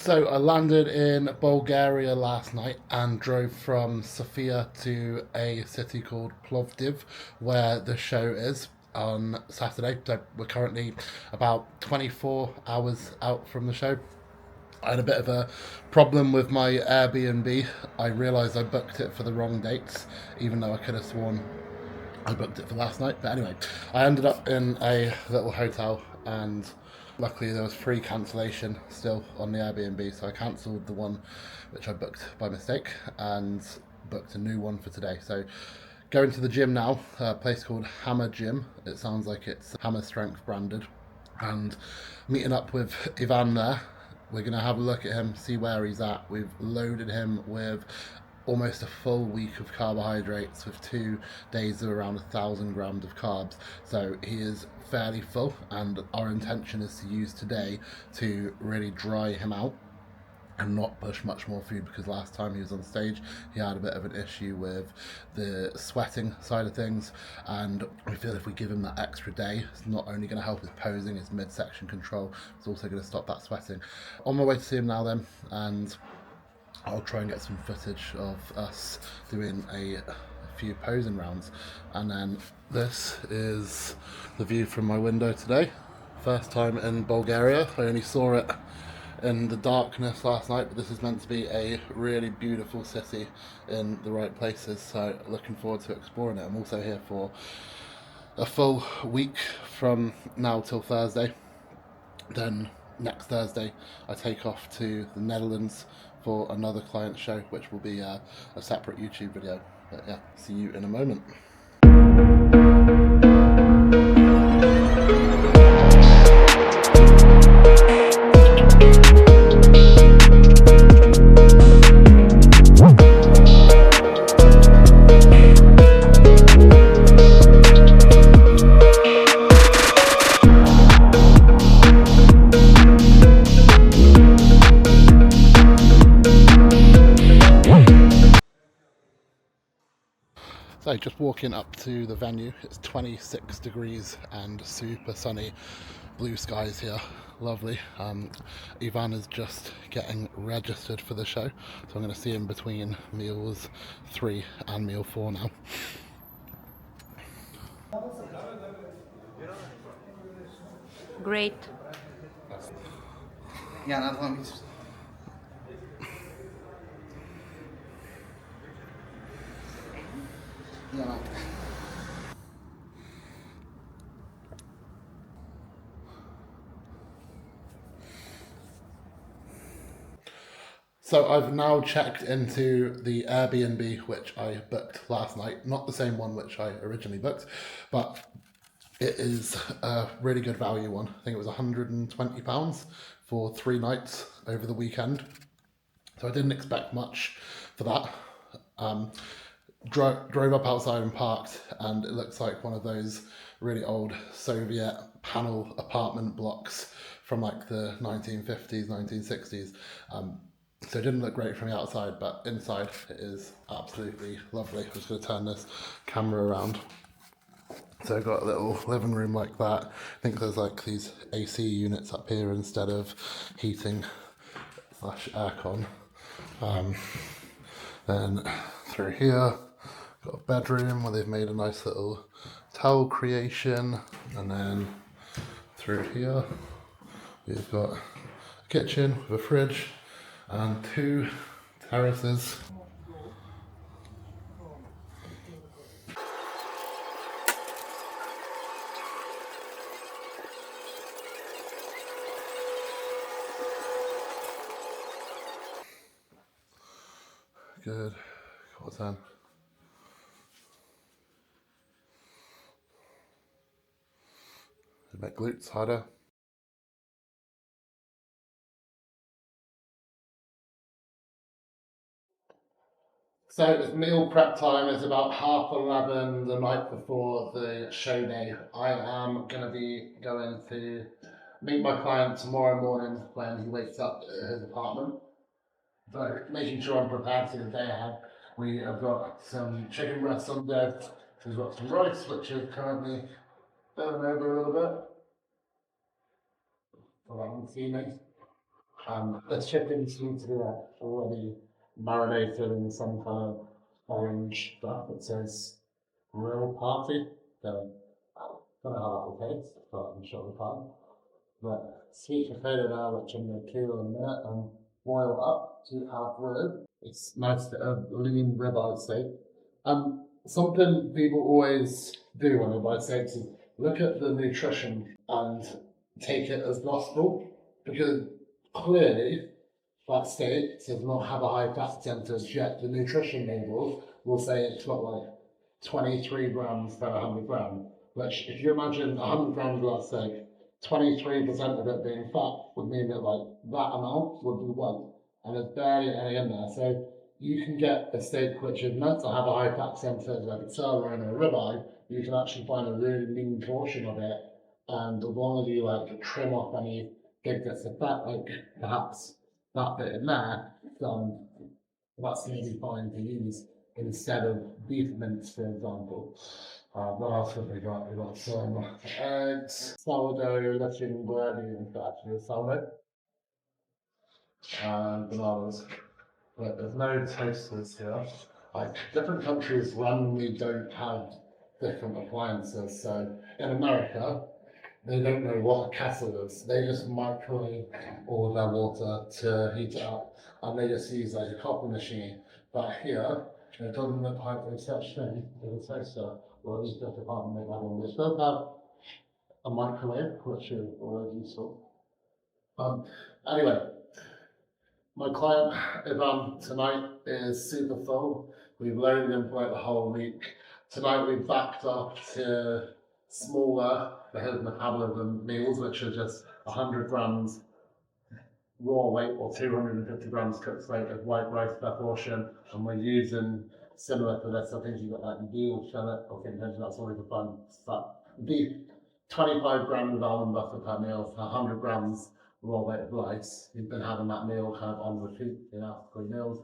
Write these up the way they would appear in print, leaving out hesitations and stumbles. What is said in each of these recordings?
So I landed in Bulgaria last night and drove from Sofia to a city called Plovdiv, where the show is on Saturday. So we're currently about 24 hours out from the show. I had a bit of a problem with my Airbnb. I realised I booked it for the wrong dates, even though I could have sworn I booked it for last night. But anyway, I ended up in a little hotel, and luckily there was free cancellation still on the Airbnb, so I cancelled the one which I booked by mistake and booked a new one for today. So going to the gym now, a place called Hammer Gym. It sounds like it's Hammer Strength branded, and meeting up with Ivan there. We're going to have a look at him, see where he's at. We've loaded him with almost a full week of carbohydrates with 2 days of around 1,000 grams of carbs. So he is fairly full, and our intention is to use today to really dry him out and not push much more food, because last time he was on stage he had a bit of an issue with the sweating side of things, and we feel if we give him that extra day, it's not only going to help his posing, his midsection control, it's also going to stop that sweating. On my way to see him now then, and I'll try and get some footage of us doing a few posing rounds. And then this is the view from my window today. First time in Bulgaria. I only saw it in the darkness last night, but this is meant to be a really beautiful city in the right places, so looking forward to exploring it. I'm also here for a full week from now till Thursday. Then next Thursday I take off to the Netherlands for another client show, which will be a separate YouTube video. But yeah, see you in a moment. So just walking up to the venue, it's 26 degrees and super sunny, blue skies here, lovely. Ivan is just getting registered for the show, so I'm going to see him between meals 3 and meal 4 now. Great. Yeah, another one. Yeah. So I've now checked into the Airbnb which I booked last night, not the same one which I originally booked, but it is a really good value one. I think it was £120 for 3 nights over the weekend. So I didn't expect much for that. Drove up outside and parked, and it looks like one of those really old Soviet panel apartment blocks from like the 1950s, 1960s. So it didn't look great from the outside, but inside it is absolutely lovely. I'm just going to turn this camera around. So I've got a little living room like that. I think there's like these AC units up here instead of heating / aircon. Then through here, got a bedroom where they've made a nice little towel creation. And then through here, we've got a kitchen with a fridge and 2 terraces. Good. What's that? Make glutes harder. So it's meal prep time. It's about 11:30 the night before the show day. I am going to be going to meet my client tomorrow morning when he wakes up at his apartment. So making sure I'm prepared for the day ahead. We have got some chicken breasts on deck. We've got some rice, which is currently burning over a little bit. So I'm steaming. The chicken seems to be already marinated in some kind of orange stuff that says grill party. So, I don't know how that will taste, but I'm sure we can. But sweet potato now, which I'm going to peel in a minute and boil up to have rib. It's nice to have lean ribeye steak. Something people always do when they buy steaks is look at the nutrition and take it as gospel, because clearly that steak does not have a high fat percentage, yet the nutrition label will say it's got like 23 grams per 100 grams, which if you imagine 100 grams of that steak, 23% of it being fat would mean that like that amount would be one, and there's barely any in there. So you can get a steak which is meant to have a high fat percentage, like a sirloin or a ribeye. You can actually find a really lean portion of it, and as long as you like trim off any big bits of fat, like perhaps that bit in there, that's going to be fine to use instead of beef mince, for example. What else have we got? We've got some eggs, sourdough, lettuce, bread, and actually sourdough, and bananas. But there's no toasters here. Like, different countries randomly don't have different appliances. So in America, they don't know what a kettle is. They just microwave all their water to heat it up, and they just use like a coffee machine. But here, it doesn't look like there's such thing as a toaster, or at least just can't make that one. It does have a microwave, which is always useful. Anyway, my client Ivan tonight is super full. We've loaded him for like the whole week. Tonight we've backed up to smaller for his metabolism meals, which are just 100 grams raw weight or 250 grams cooked weight of white rice per portion. And we're using similar to this. I think you've got like veal fillet or contention, that's always a fun stuff. Beef, 25 grams of almond butter per meal, 100 grams raw weight of rice. You've been having that meal kind of on repeat, after 3 meals.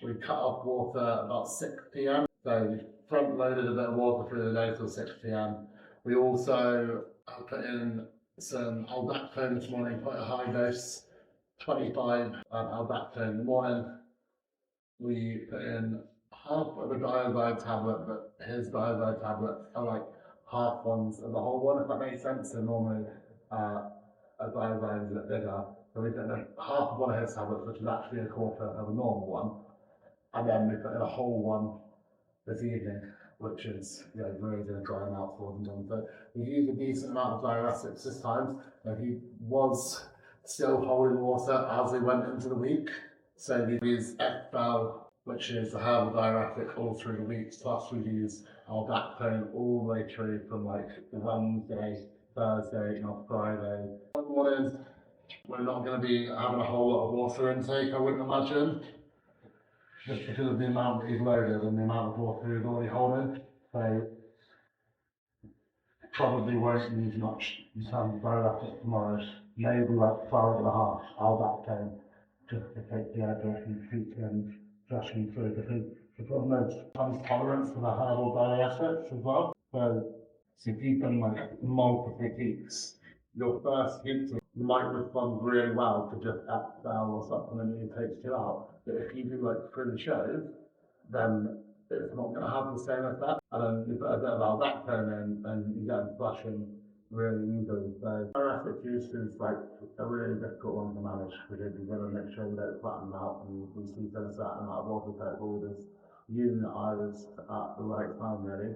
We cut off water about 6 p.m. So we front loaded a bit of water through the day till 6 p.m. We also put in some aldactone this morning, quite a high dose, 25 aldactone in the morning. We put in half of a diazide tablet, but his diazide tablets are like half ones of the whole one, if that makes sense. So normally a diazide is a bit bigger. So we put in half of one of his tablets, which is actually a quarter of a normal one. And then we put in a whole one this evening, which is really going to dry him out for them. But we used a decent amount of diuretics this time. He was still holding water as we went into the week. So we used FBAL, which is a herbal diuretic, all through the week. Plus we use aldactone all the way through from like Wednesday, Thursday, Friday. One morning, we're not going to be having a whole lot of water intake, I wouldn't imagine, just because of the amount that he's loaded and the amount of water he's already holding. So probably won't use much in terms of diuretics tomorrow. Maybe like 12 and a half aldactone, just to take the edge off and keep him gushing through, because the problem is sometimes tolerance for the herbal diuretics as well. So if you've done like multiple heats, your first heat you might respond really well to just FBAL or supplement that takes you out. But if you do like through the shows, then it's not going to have the same effect. And then you put a bit of aldactone in and you get them flushing really easily. So diuretic use is like a really difficult one to manage, because you've got to make sure you don't flatten them out and you keep in a certain amount of water per orders. Using the iris at the right time really.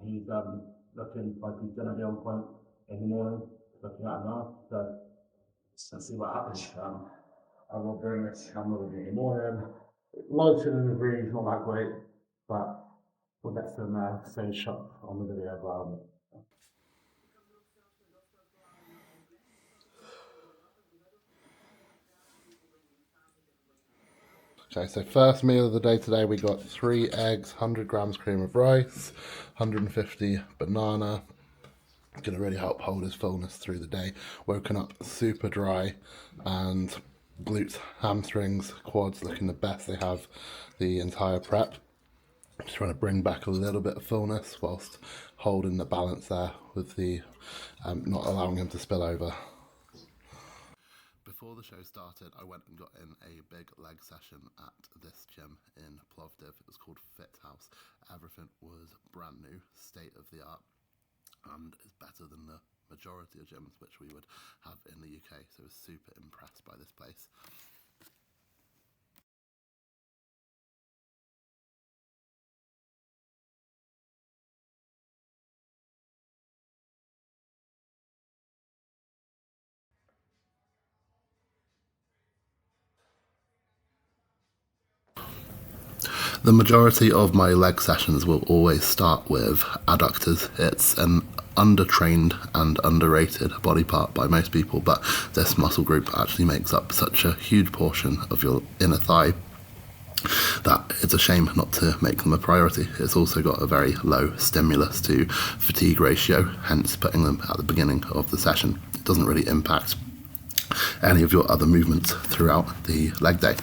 He's looking like he's going to be on point in the morning, looking at him now. So let's see what happens. I will bring this camera with me in the morning. Lighting in the room is not that great, but we'll get some stage shot on the video as well. Okay, so first meal of the day today, we got 3 eggs, 100 grams cream of rice, 150 banana. Going to really help hold his fullness through the day. Woken up super dry, and glutes, hamstrings, quads looking the best they have the entire prep. Just trying to bring back a little bit of fullness whilst holding the balance there with the not allowing him to spill over. Before the show started, I went and got in a big leg session at this gym in Plovdiv. It was called FitHouse. Everything was brand new, state of the art, and it's better than the majority of gyms which we would have in the UK. So I was super impressed by this place. The majority of my leg sessions will always start with adductors. It's an undertrained and underrated body part by most people, but this muscle group actually makes up such a huge portion of your inner thigh that it's a shame not to make them a priority. It's also got a very low stimulus to fatigue ratio, hence putting them at the beginning of the session. It doesn't really impact any of your other movements throughout the leg day.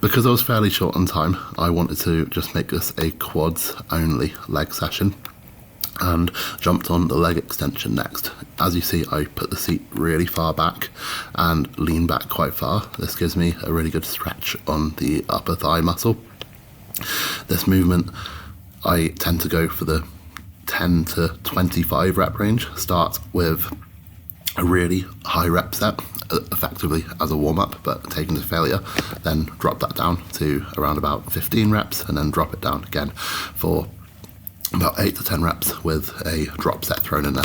Because I was fairly short on time, I wanted to just make this a quads only leg session and jumped on the leg extension next. As you see, I put the seat really far back and lean back quite far. This gives me a really good stretch on the upper thigh muscle. This movement, I tend to go for the 10 to 25 rep range. Start with a really high rep set, effectively as a warm-up, but taken to failure, then drop that down to around about 15 reps and then drop it down again for about 8 to 10 reps with a drop set thrown in there.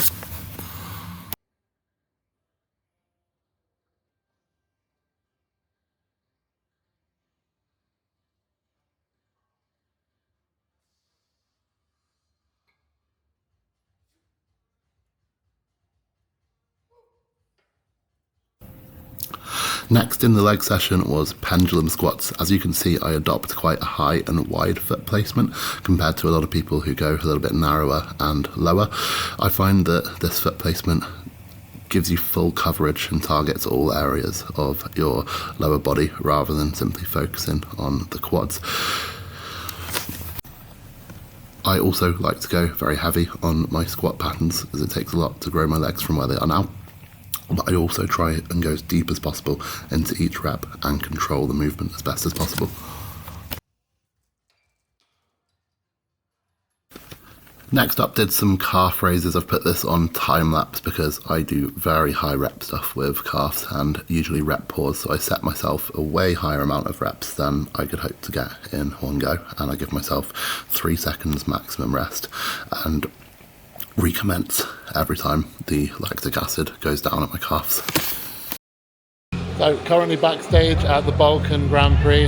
Next in the leg session was pendulum squats. As you can see, I adopt quite a high and wide foot placement compared to a lot of people who go a little bit narrower and lower. I find that this foot placement gives you full coverage and targets all areas of your lower body rather than simply focusing on the quads. I also like to go very heavy on my squat patterns as it takes a lot to grow my legs from where they are now. But I also try and go as deep as possible into each rep and control the movement as best as possible. Next up, did some calf raises. I've put this on time lapse because I do very high rep stuff with calves and usually rep pause, so I set myself a way higher amount of reps than I could hope to get in one go, and I give myself 3 seconds maximum rest and recommence every time the lactic acid goes down at my calves. So currently backstage at the Balkan Grand Prix,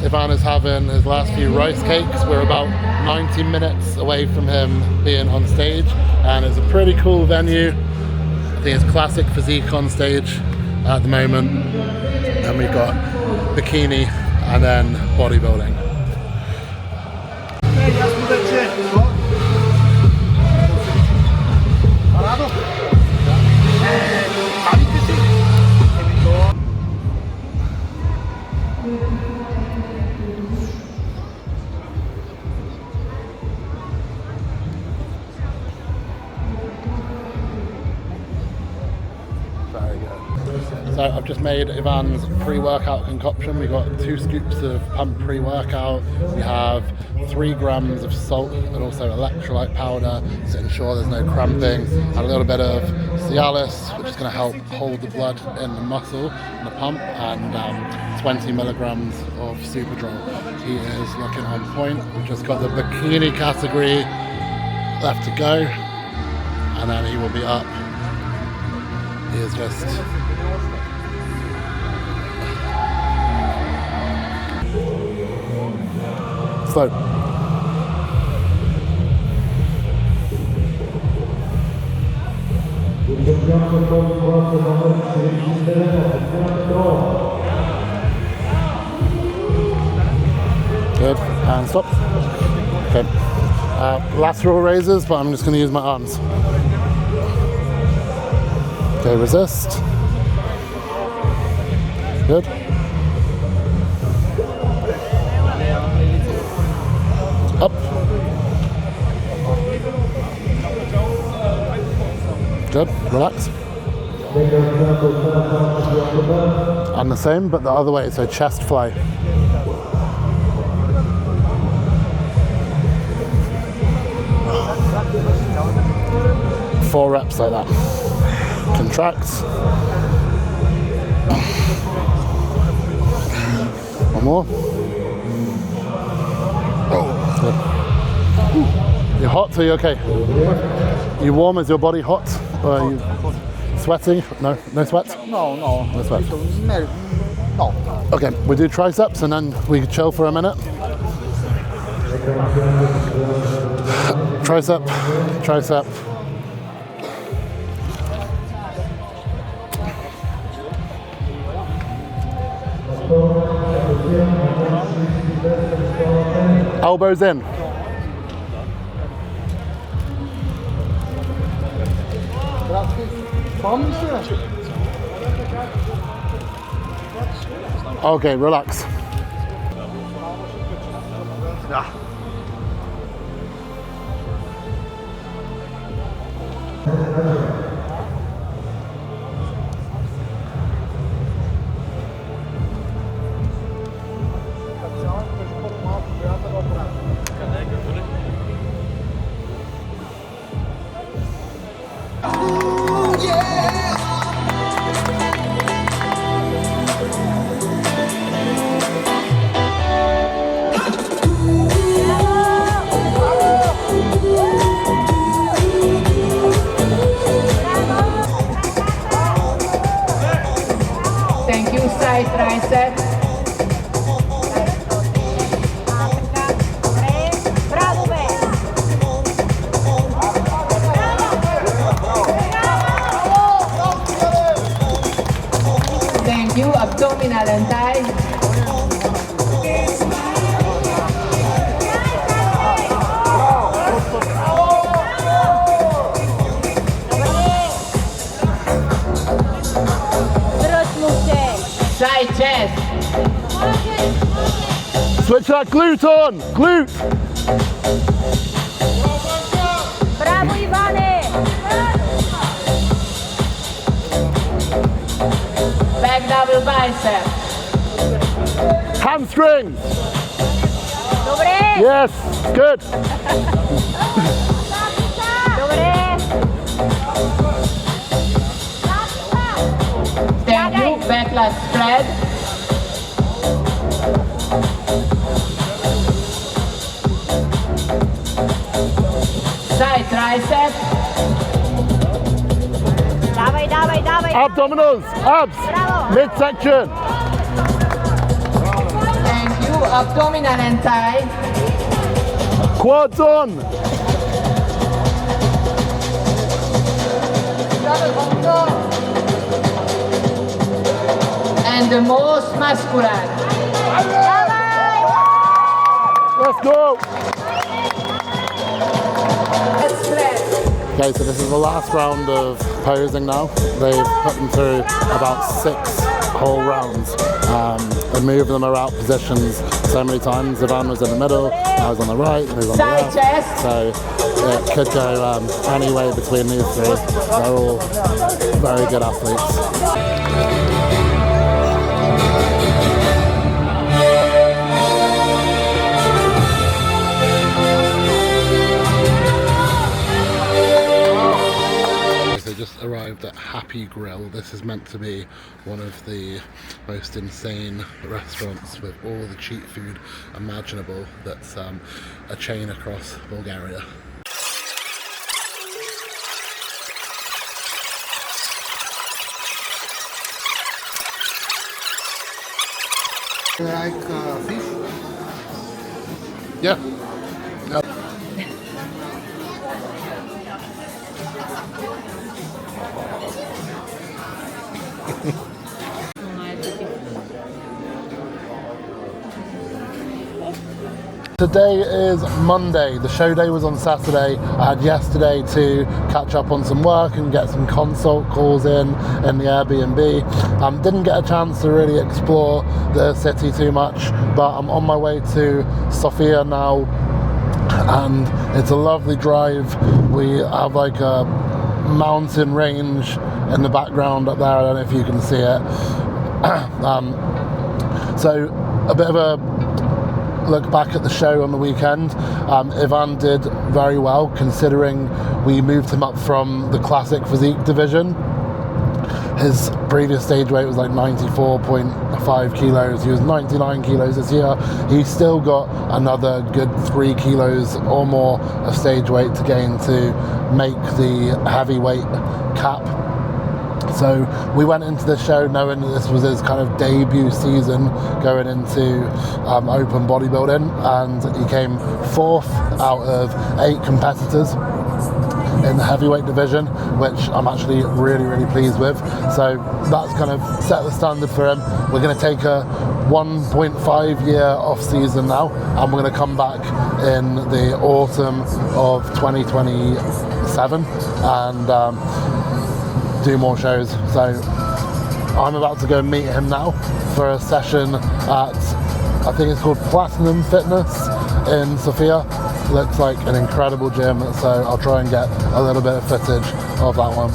Ivan is having his last few rice cakes. We're about 90 minutes away from him being on stage, and it's a pretty cool venue. I think it's classic physique on stage at the moment, and we've got bikini and then bodybuilding. So I've just made Ivan's pre-workout concoction. We've got 2 scoops of pump pre-workout. We have 3 grams of salt and also electrolyte powder to ensure there's no cramping. And a little bit of Cialis, which is going to help hold the blood in the muscle and the pump, and 20 milligrams of Superdrol. He is looking on point. We've just got the bikini category left to go, and then he will be up. He is just... So, Good, and stop. Okay. Lateral raises, but I'm just going to use my arms. Okay, resist. Good. Up. Good, relax. And the same, but the other way, so chest fly. 4 reps like that. Contracts. One more. Good. You're hot, so you're okay? You warm? Is your body hot? Or are you sweating? No? No sweat? No. No sweat. No. Okay, we do triceps and then we chill for a minute. Tricep, tricep. Elbows in. Okay, relax. Thank you, side tricep. Thank you, abdominal and thigh. Side chest. Switch that glute on! Glute! Bravo, Ivane. Back double bicep. Hamstrings! Dobre. Yes! Good! Dobre. Thank you, backlash spread. Side tricep. Dawaj. Abdominals! Abs! Bravo. Midsection! Thank you, abdominal and thigh. Quads on! And the most muscular. Let's go! Let's spread. Okay, so this is the last round of posing now. They've put them through about 6 whole rounds. They moved them around positions so many times. Ivan was in the middle, I was on the right, he was on the Side left. chest. So it could go any way between these 3. They're all very good athletes. They just arrived at Happy Grill. This is meant to be one of the most insane restaurants with all the cheap food imaginable. That's a chain across Bulgaria. Like fish? Yeah. Today is Monday. The show day was on Saturday. I had yesterday to catch up on some work and get some consult calls in the Airbnb. Didn't get a chance to really explore the city too much, but I'm on my way to Sofia now, and it's a lovely drive. We have like a mountain range in the background up there. I don't know if you can see it. So a bit of a look back at the show on the weekend. Ivan did very well, considering we moved him up from the classic physique division. His previous stage weight was like 94.5 kilos. He was 99 kilos this year. He's still got another good 3 kilos or more of stage weight to gain to make the heavyweight cap. So we went into the show knowing that this was his kind of debut season going into open bodybuilding, and he came 4th out of 8 competitors in the heavyweight division, which I'm actually really pleased with. So that's kind of set the standard for him. We're going to take a 1.5 year off season now, and we're going to come back in the autumn of 2027 and do more shows. So I'm about to go meet him now for a session at, I think it's called Platinum Fitness in Sofia. Looks like an incredible gym, so I'll try and get a little bit of footage of that one.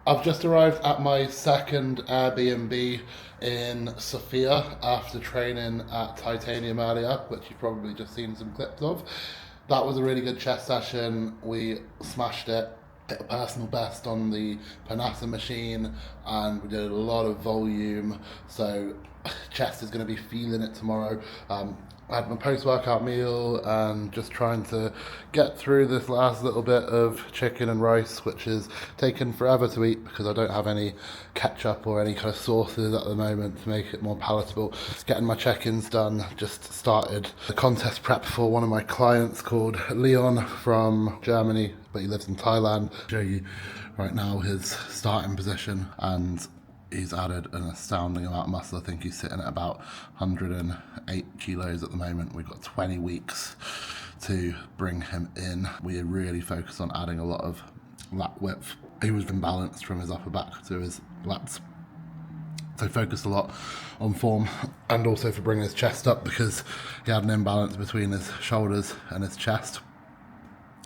I've just arrived at my second Airbnb in Sofia after training at Titanium earlier, which you've probably just seen some clips of. That was a really good chest session. We smashed it, hit a personal best on the Panassa machine, and we did a lot of volume, so chest is going to be feeling it tomorrow. I had my post-workout meal and just trying to get through this last little bit of chicken and rice, which is taken forever to eat because I don't have any ketchup or any kind of sauces at the moment to make it more palatable. Getting my check-ins done, just started the contest prep for one of my clients called Leon from Germany, but he lives in Thailand. I'll show you right now his starting position, and he's added an astounding amount of muscle. I think he's sitting at about 108 kilos at the moment. We've got 20 weeks to bring him in. We really focus on adding a lot of lat width. He was imbalanced from his upper back to his lats. So focused a lot on form, and also for bringing his chest up because he had an imbalance between his shoulders and his chest.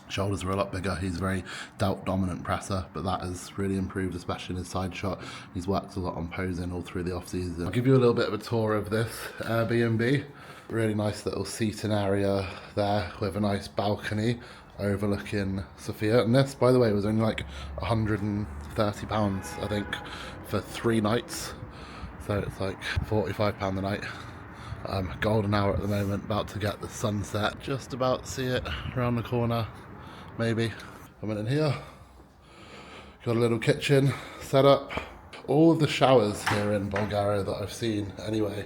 Shoulders were a lot bigger. He's a very delt dominant presser, but that has really improved, especially in his side shot. He's worked a lot on posing all through the off season. I'll give you a little bit of a tour of this Airbnb. Really nice little seating area there with a nice balcony overlooking Sofia. And this, by the way, was only like £130, I think, for 3 nights. So it's like £45 a night. Golden hour at the moment, about to get the sunset. Just about to see it around the corner. Maybe. Coming in here, got a little kitchen set up. All of the showers here in Bulgaria that I've seen anyway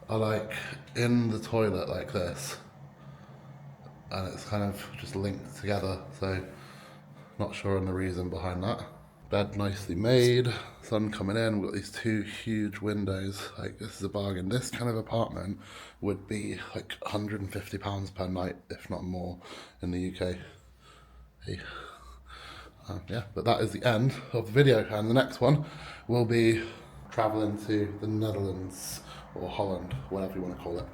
are like in the toilet like this, and it's kind of just linked together, so not sure on the reason behind that. Bed nicely made, sun coming in. We've got these 2 huge windows. Like, this is a bargain. This kind of apartment would be like £150 per night, if not more, in the UK. Yeah, but that is the end of the video, and the next one will be travelling to the Netherlands or Holland, whatever you want to call it.